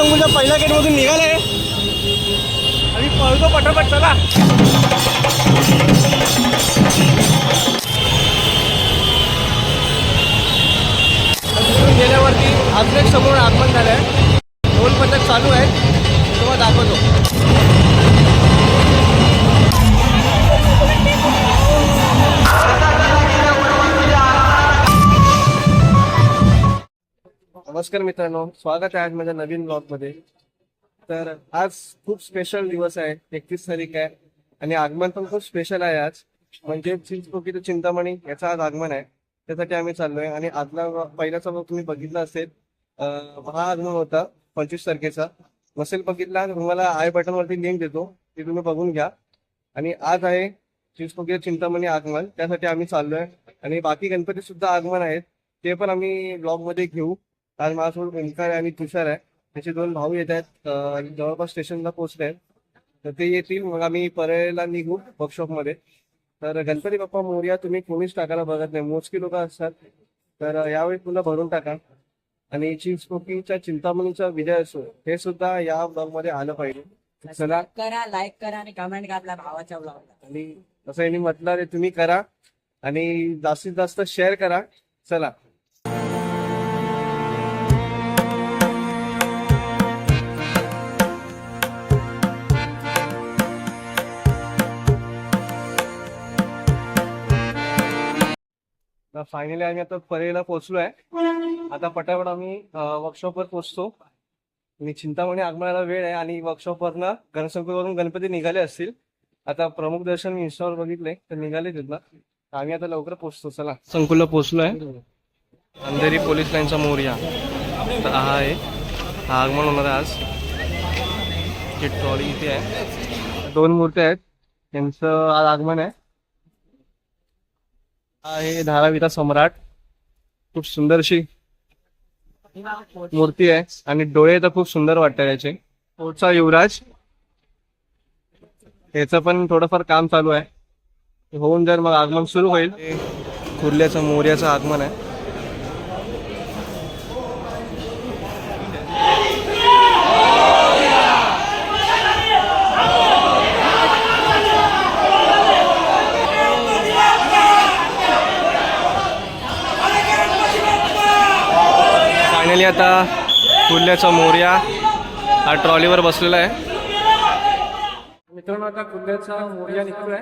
संकुलच्या पहिल्या गेटमधून निघाले आणि पळतो पटापट. चला गेल्यावरती अजून एक समोर आगमन झालंय. ढोल पथक चालू आहे, तेव्हा दाखवतो. नमस्कार मित्रांनो, स्वागत आहे आज माझ्या नवीन ब्लॉगमध्ये. तर आज खूप स्पेशल दिवस आहे, 31 तारीख आहे आणि आगमन पण खूप स्पेशल आहे आज. म्हणजे चिंचपोकी चिंतामणी याचं आज आगमन आहे, त्यासाठी आम्ही चाललोय. आणि आजला पहिल्याचा ब्लॉग तुम्ही बघितला असेल, हा आगमन होता 25 तारखेचा. नसेल बघितला तुम्हाला आय बटनवरती लिंक देतो, ती तुम्ही बघून घ्या. आणि आज आहे चिंचपोकी चिंतामणी आगमन, त्यासाठी आम्ही चाललोय. आणि बाकी गणपती सुद्धा आगमन आहेत, ते पण आम्ही ब्लॉगमध्ये घेऊ. आज माझ्यासोबत ओंकार आणि तुषार आहे, त्याचे 2 भाऊ येत आहेत. जवळपास स्टेशनला पोहोचले आहेत, तर ते येतील, मग आम्ही परळला निघू वर्कशॉपमध्ये. तर गणपती बाप्पा मोरया तुम्ही कोणीच टाकायला बघत नाही, मोजकी लोक असतात. तर यावेळी पुन्हा भरून टाका. आणि चिंचपोकीच्या चिंतामणीचा विजय असो, हे सुद्धा या ब्लॉगमध्ये आलं पाहिजे. चला करा, लाईक करा आणि कमेंट करा आपल्या भावाच्या ब्लॉगला. आणि असं यांनी म्हटलं ते तुम्ही करा आणि जास्तीत जास्त शेअर करा. चला फायनली आम्ही आता परेला पोहोचलोय. आता पटापट आम्ही वर्कशॉपवर पोहोचतो. आणि चिंतामणी आगमनाला वेळ आहे आणि वर्कशॉपवरनं गणसंकुलवरून गणपती निघाले असतील. आता प्रमुख दर्शन मी इंस्टावर बघितले, तर निघाले तिथला. आम्ही आता लवकर पोहोचतो. चला संकुलला पोहोचलोय. अंधेरी पोलीस लाईनचा मोरया तर हा आहे, हा आगमन होणार आहे आज. जी ट्रॉली इथे आहे, 2 मूर्त्या आहेत, त्यांचं आज आगमन आहे. आहे धारावीचा सम्राट, खूप सुंदर अशी मूर्ती आहे आणि डोळे तर खूप सुंदर वाटतात याचे. पुढचा युवराज, याचं पण थोडंफार काम चालू आहे, होऊन जर मग आगमन सुरू होईल. कुर्ल्याचं मोर्याचं आगमन आहे. फायनली आता कुर्ल्याचा मोरया हा ट्रॉलीवर बसलेला आहे. मित्रांनो, आता कुर्ल्याचा मोरया निघतोय.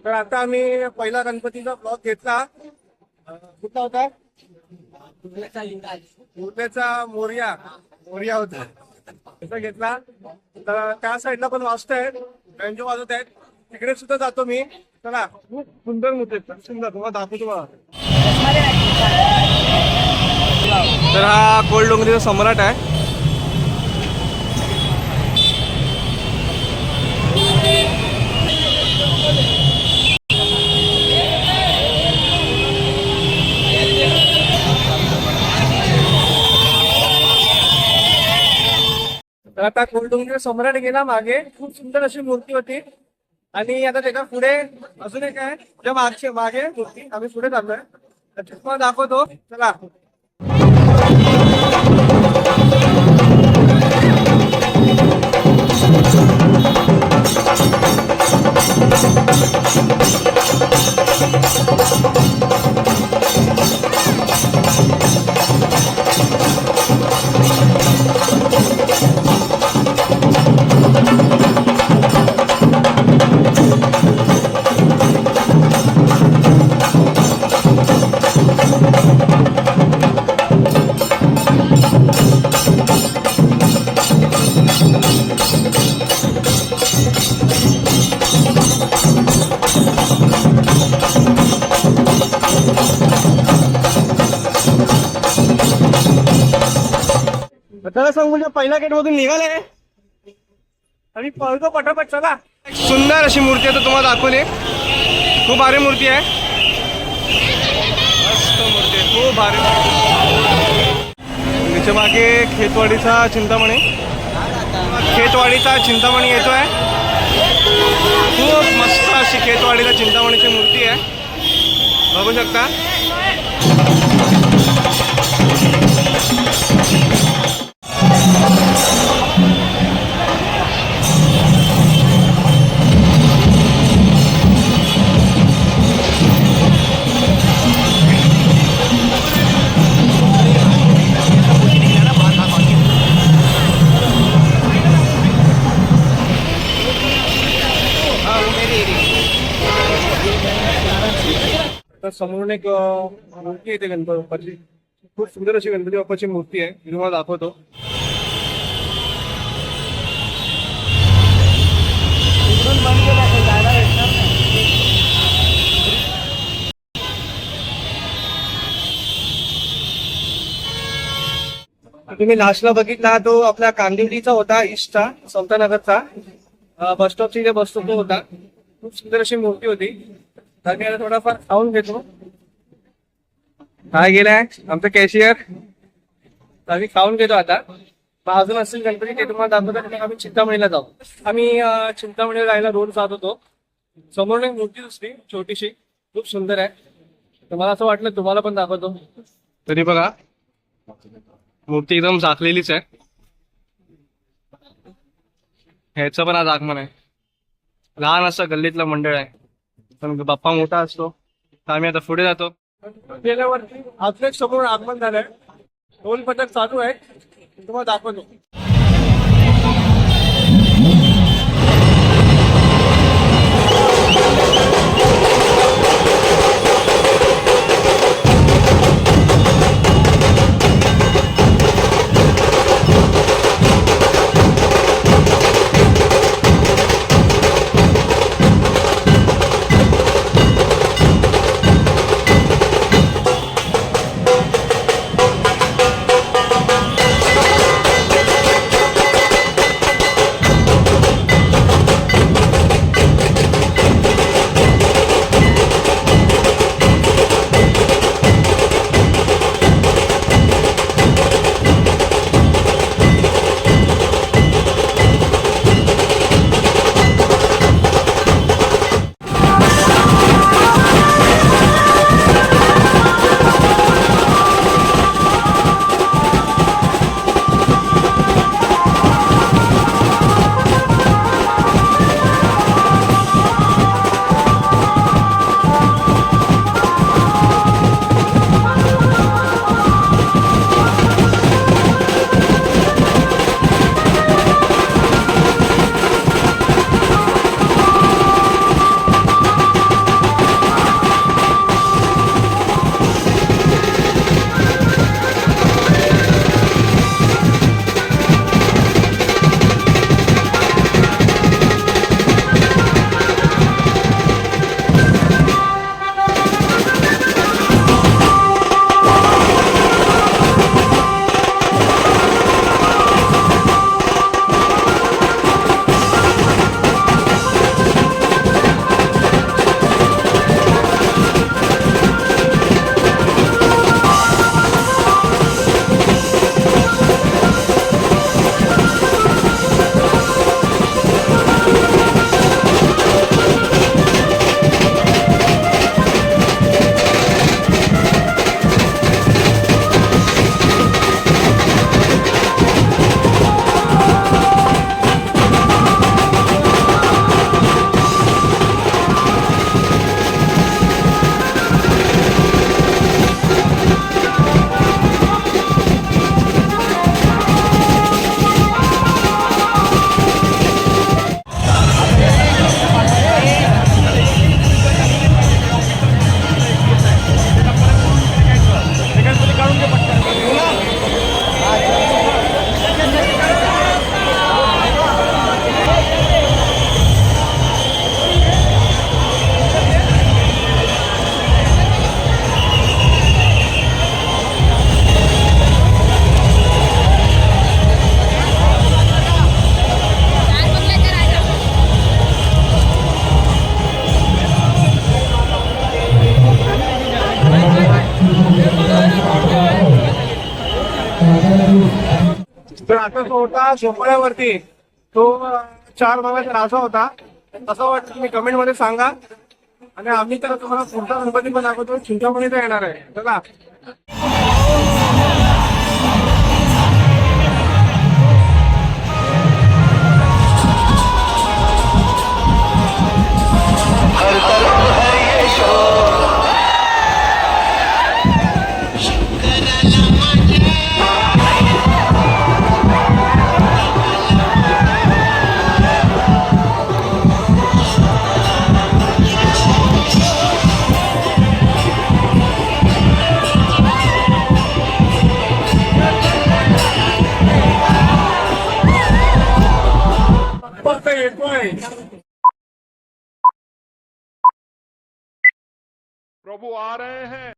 तर आता आम्ही पहिला गणपतीचा ब्लॉग घेतला. कुठला होता? कुर्ल्याचा मोरया होता, त्याचा घेतला. तर त्या साईडला पण वाजतायत, बँजो वाजत आहेत, तिकडे सुद्धा जातो मी. चला, खूप सुंदर मूर्ती, सुंदर, तुम्हाला दाखवतो बघा. तर हा कोलडोंगरीचा सम्राट आहे. तर आता कोलडुंगरी सम्राट गेला मागे, खूप सुंदर अशी मूर्ती होती. आणि आता त्याच्या पुढे अजून एक आहे, त्या मागे मूर्ती. आम्ही पुढे चाललोय, तर तुम्हाला दाखवतो. चला. त्याला सांग म्हणजे पहिल्या गेट मधून निघाले आणि पळतो पटापट. चला. एक सुंदर अशी मूर्ती आहे, तर तुम्हाला दाखवली. खूप भारी मूर्ती आहे, मस्त मूर्ती आहे, खूप भारी. त्याच्या मागे खेतवाडीचा चिंतामणी येतोय. खूप मस्त अशी खेतवाडीचा चिंतामणीची मूर्ती आहे, बघू शकता. तर समोरून एक मूर्ती येते गणपती बाप्पाची. खूप सुंदर अशी गणपती बाप्पाची मूर्ती आहे, मी तुम्हाला दाखवतो. तुम्ही लास्टला बघितला तो आपला कांदिवलीचा होता, ईस्टचा, समतानगरचा बस स्टॉपची जे बस स्टॉप होता. खूप सुंदर अशी मूर्ती होती. तर मी आता थोडाफार खाऊन घेतो. काय गेलाय आमचा कॅशियर, आम्ही खाऊन घेतो आता. मग अजून असेल गणपती ते तुम्हाला दाखवतो. आम्ही चिंतामणीला जाऊ. आम्ही चिंतामणीला जायला रोड जात होतो. समोरून एक मूर्ती दिसली छोटीशी, खूप सुंदर आहे. तर मला असं वाटलं तुम्हाला पण दाखवतो. तरी बघा, मूर्ती एकदम झाकलेलीच आहे. ह्याचं पण आज आगमन आहे. लहान असं गल्लीतलं मंडळ आहे, पण बाप्पा मोठा असतो. तर आम्ही आता पुढे जातो. गेल्यावरती अजून एक समोर आगमन झालंय, ढोल पथक चालू आहे, तुम्हाला दाखवतो. आता जो होता झोपड्यावरती तो 4 भागाचा राजा होता. कसं वाटतं तुम्ही कमेंट मध्ये सांगा. आणि आम्ही तर तुम्हाला पुढचा गणपती पण दाखवतो. चिंतामणीचा येणार आहे. चला. फक्त येतोय. प्रभु आ रहे हैं.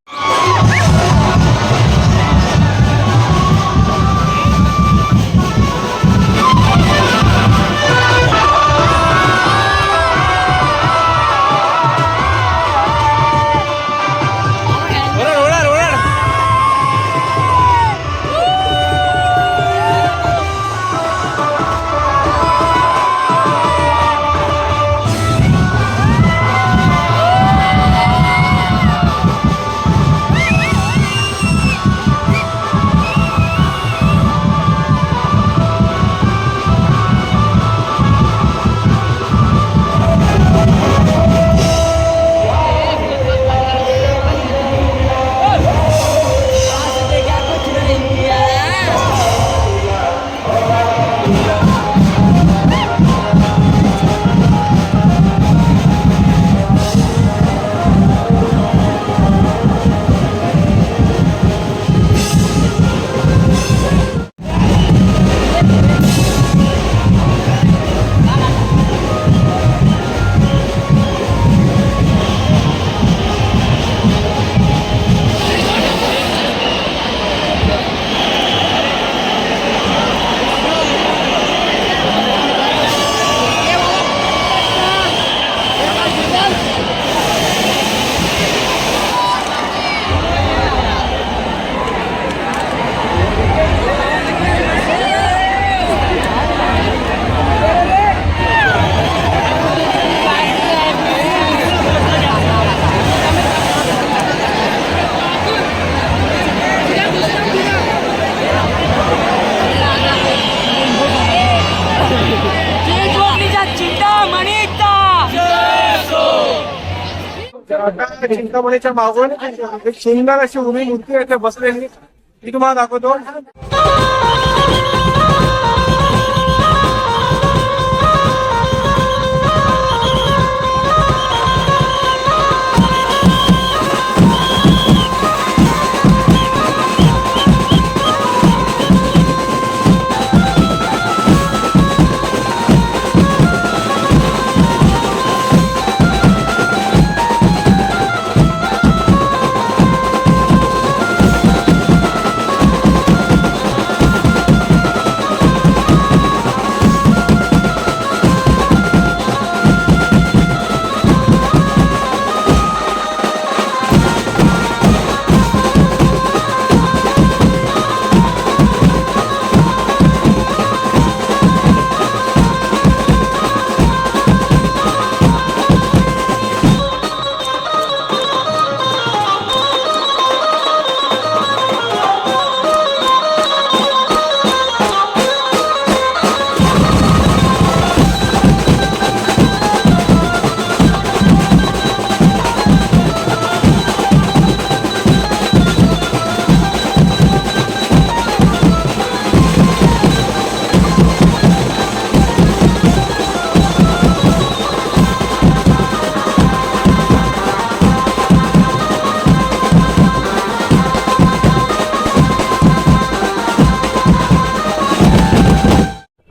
आता चिंतामणीच्या मागून एक सुंदर अशी उभी मूर्ती आहे बसलेली. ती तुम्हाला दाखवतो.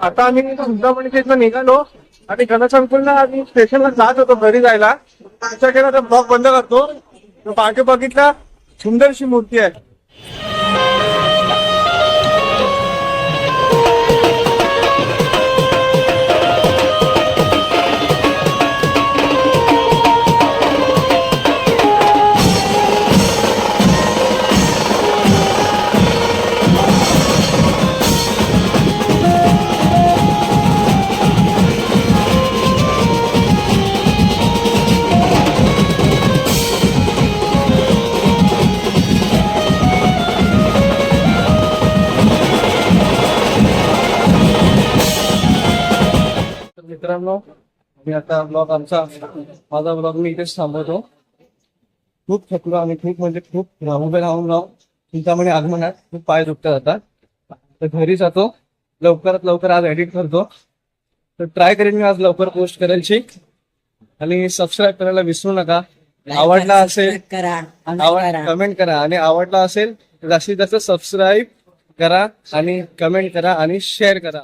आता आम्ही चिंतामणीच्या इथं निघालो आणि गणसंकुलला आम्ही स्टेशनला जात होतो घरी जायला. त्याच्याकडे ब्लॉक बंद करतो. मागे बघितला सुंदरशी मूर्ती आहे. मित्रांनो मी आता ब्लॉग माझा ब्लॉग मी इथेच थांबवतो. खूप थकलो आणि खूप म्हणजे खूप उभे राहून चिंतामणी आगमनात खूप पाय दुखतात आता. तर घरी जातो, लवकरात लवकर आज एडिट करतो. तर ट्राय करेन मी आज लवकर पोस्ट करायची. आणि सबस्क्राईब करायला विसरू नका. आवडला असेल करा करा. कमेंट करा आणि आवडला असेल तर जास्तीत जास्त सबस्क्राईब करा आणि कमेंट करा आणि शेअर करा.